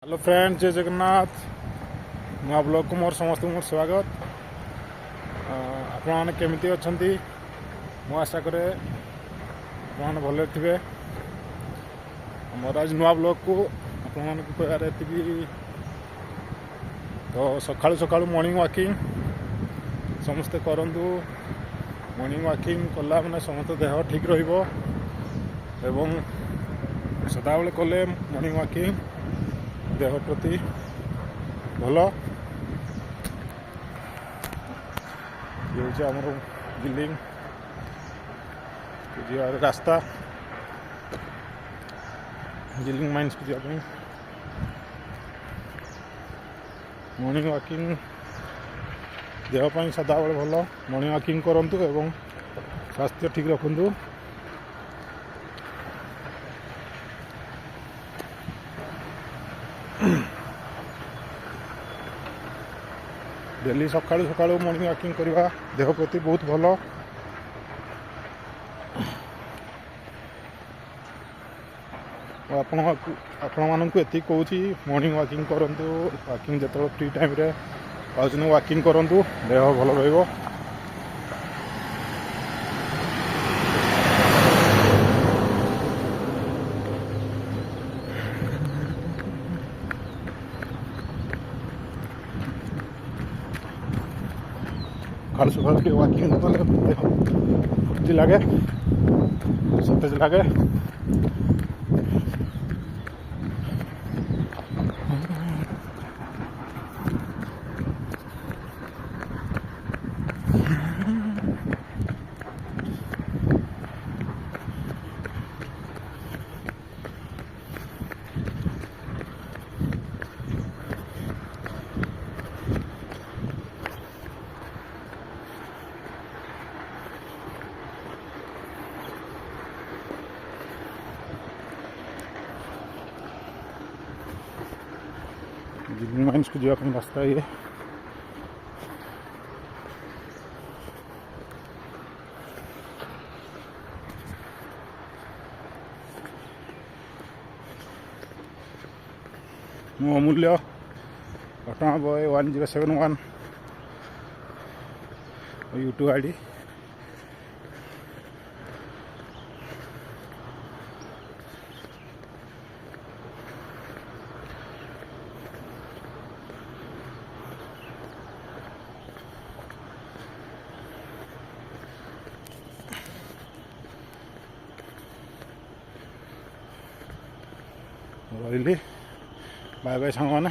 Hello friend, जय जगन्नाथ। नुआ blog को मोर समस्त मोर स्वागत। आपने केमिति अछंती मु आशा करे आपने भले थे। मोर आज नुआ ब्लॉग को आपन को कहबार एति तो सकाळु सकाळु मॉर्निंग वॉकिंग समस्ते करंतु। मॉर्निंग वॉकिंग कला माने समस्त देह ठीक रहिबो एवं सदाबले कले मॉर्निंग वॉकिंग देह प्रति भल। ये हूँ आमर बिल्डिंग जी रास्ता जिलिंग माइन्स को जावाई मॉर्निंग वॉकिंग देहपाई सदाबले भल। मॉर्निंग वॉकिंग करंतु एवं स्वास्थ्य ठीक रखंतु। डेली सकाळु सकाळु मॉर्निंग वॉकिंग करवा देह प्रति बहुत भल। आपण मानक एति कहूँ मॉर्निंग वॉकिंग करंतु। वॉकिंग जो फ्री टाइम रे पाउछन वॉकिंग करंतु देह भल रहिबो। सकाल सकाल के वॉकिंग कले फुर्ती लगे, सतेज लगे। जिलिंग माइन्स को जावाई रास्ता ये मो अमूल्य घटना बॉय 1071 यूट्यूब आईडी। रही बाय बाय सांग मैंने।